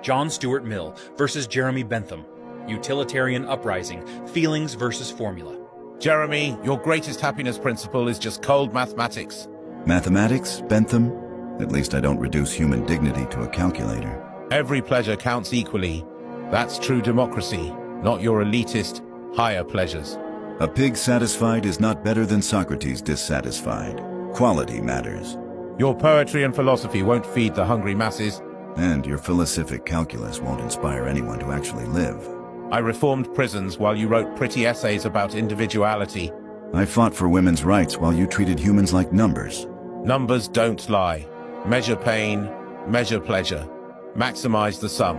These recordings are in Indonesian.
John Stuart Mill versus Jeremy Bentham. Utilitarian uprising, feelings versus formula. Jeremy, your greatest happiness principle is just cold mathematics. Mathematics, Bentham? At least I don't reduce human dignity to a calculator. Every pleasure counts equally. That's true democracy, not your elitist, higher pleasures. A pig satisfied is not better than Socrates dissatisfied. Quality matters. Your poetry and philosophy won't feed the hungry masses. And your philosophic calculus won't inspire anyone to actually live. I reformed prisons while you wrote pretty essays about individuality. I fought for women's rights while you treated humans like numbers. Numbers don't lie. Measure pain, measure pleasure. Maximize the sum.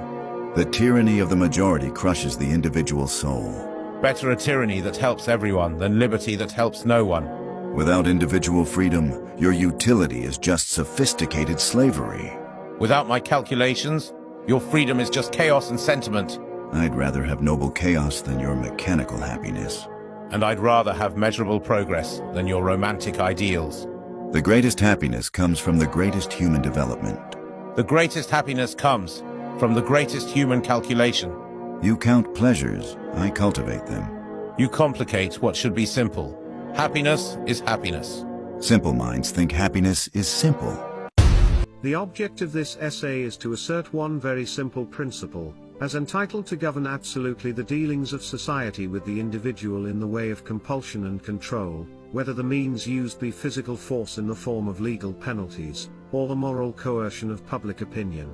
The tyranny of the majority crushes the individual soul. Better a tyranny that helps everyone than liberty that helps no one. Without individual freedom, your utility is just sophisticated slavery. Without my calculations, your freedom is just chaos and sentiment. I'd rather have noble chaos than your mechanical happiness. And I'd rather have measurable progress than your romantic ideals. The greatest happiness comes from the greatest human development. The greatest happiness comes from the greatest human calculation. You count pleasures, I cultivate them. You complicate what should be simple. Happiness is happiness. Simple minds think happiness is simple. The object of this essay is to assert one very simple principle, as entitled to govern absolutely the dealings of society with the individual in the way of compulsion and control, whether the means used be physical force in the form of legal penalties, or the moral coercion of public opinion.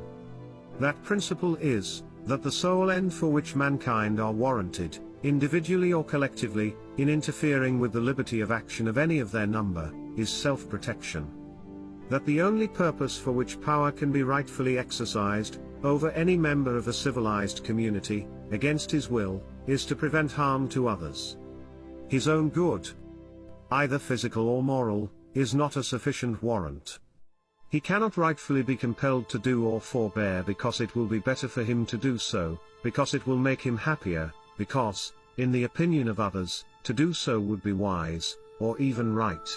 That principle is, that the sole end for which mankind are warranted, individually or collectively, in interfering with the liberty of action of any of their number, is self-protection. That the only purpose for which power can be rightfully exercised, over any member of a civilized community, against his will, is to prevent harm to others. His own good, either physical or moral, is not a sufficient warrant. He cannot rightfully be compelled to do or forbear because it will be better for him to do so, because it will make him happier, because, in the opinion of others, to do so would be wise, or even right.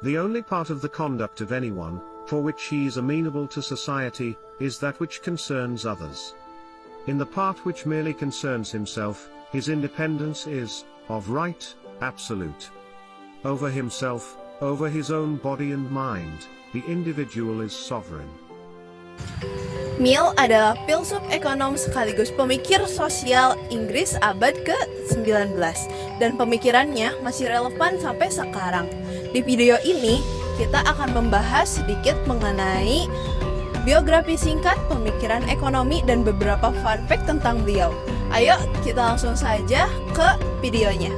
The only part of the conduct of anyone, for which he is amenable to society, is that which concerns others. In the part which merely concerns himself, his independence is, of right, absolute. Over himself, over his own body and mind, the individual is sovereign. Mill adalah filsuf ekonom sekaligus pemikir sosial Inggris abad ke-19 dan pemikirannya masih relevan sampai sekarang. Di video ini, kita akan membahas sedikit mengenai biografi singkat, pemikiran ekonomi, dan beberapa fun fact tentang beliau. Ayo, kita langsung saja ke videonya.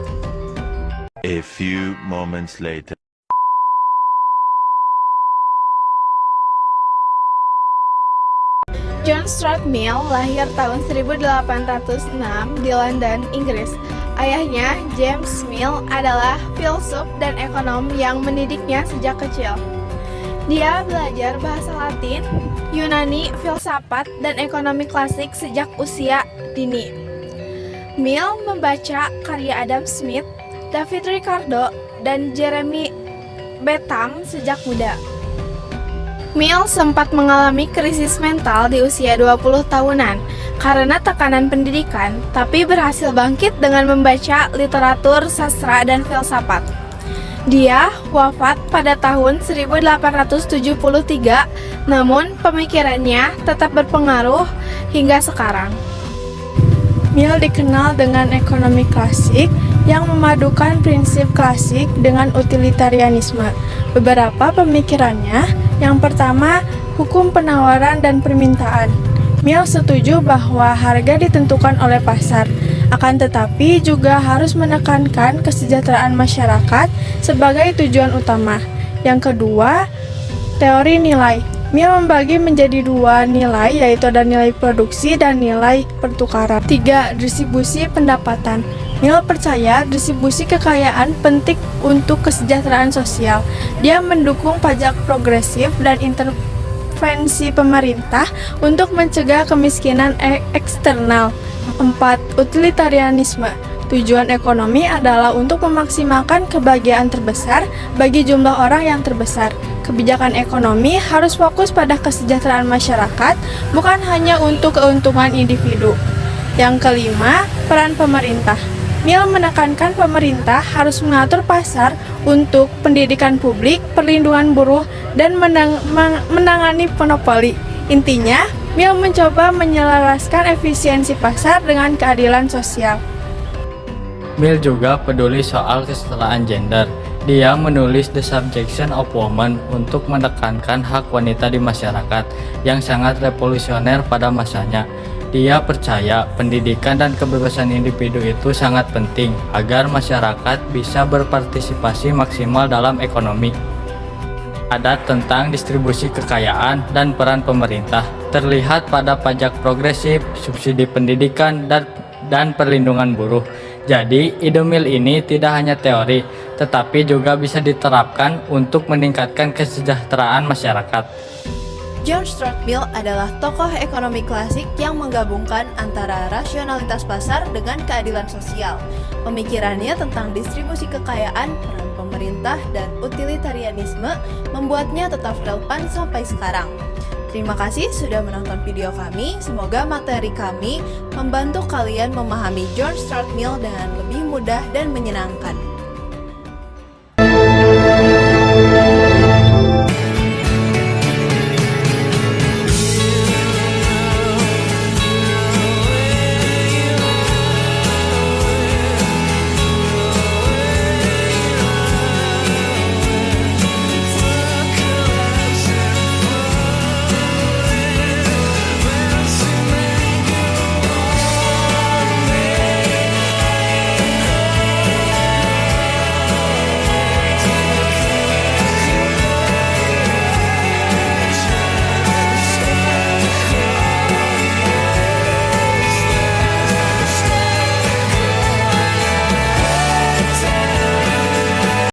A few moments later. John Stuart Mill lahir tahun 1806 di London, Inggris. Ayahnya, James Mill, adalah filsuf dan ekonom yang mendidiknya sejak kecil. Dia belajar bahasa Latin, Yunani, filsafat, dan ekonomi klasik sejak usia dini. Mill membaca karya Adam Smith, David Ricardo, dan Jeremy Bentham sejak muda. Mill sempat mengalami krisis mental di usia 20 tahunan karena tekanan pendidikan, tapi berhasil bangkit dengan membaca literatur, sastra, dan filsafat. Dia wafat pada tahun 1873, namun pemikirannya tetap berpengaruh hingga sekarang. Mill dikenal dengan ekonomi klasik yang memadukan prinsip klasik dengan utilitarianisme. Beberapa pemikirannya, yang pertama, hukum penawaran dan permintaan. Mill setuju bahwa harga ditentukan oleh pasar, akan tetapi juga harus menekankan kesejahteraan masyarakat sebagai tujuan utama. Yang kedua, teori nilai. Mill membagi menjadi dua nilai, yaitu ada nilai produksi dan nilai pertukaran. 3. Distribusi pendapatan. Mill percaya distribusi kekayaan penting untuk kesejahteraan sosial. Dia mendukung pajak progresif dan intervensi pemerintah untuk mencegah kemiskinan eksternal. 4. Utilitarianisme. Tujuan ekonomi adalah untuk memaksimalkan kebahagiaan terbesar bagi jumlah orang yang terbesar. kebijakan ekonomi harus fokus pada kesejahteraan masyarakat, bukan hanya untuk keuntungan individu. Yang kelima, peran pemerintah. Mill menekankan pemerintah harus mengatur pasar untuk pendidikan publik, perlindungan buruh, dan menangani monopoli. Intinya, Mill mencoba menyelaraskan efisiensi pasar dengan keadilan sosial. Mill juga peduli soal kesetaraan gender. Dia menulis The Subjection of Women untuk menekankan hak wanita di masyarakat yang sangat revolusioner pada masanya. Dia percaya pendidikan dan kebebasan individu itu sangat penting agar masyarakat bisa berpartisipasi maksimal dalam ekonomi. Ada tentang distribusi kekayaan dan peran pemerintah, terlihat pada pajak progresif, subsidi pendidikan, dan perlindungan buruh. Jadi, ide Mill ini tidak hanya teori, tetapi juga bisa diterapkan untuk meningkatkan kesejahteraan masyarakat. John Stuart Mill adalah tokoh ekonomi klasik yang menggabungkan antara rasionalitas pasar dengan keadilan sosial. Pemikirannya tentang distribusi kekayaan, peran pemerintah, dan utilitarianisme membuatnya tetap relevan sampai sekarang. Terima kasih sudah menonton video kami. Semoga materi kami membantu kalian memahami John Stuart Mill dengan lebih mudah dan menyenangkan.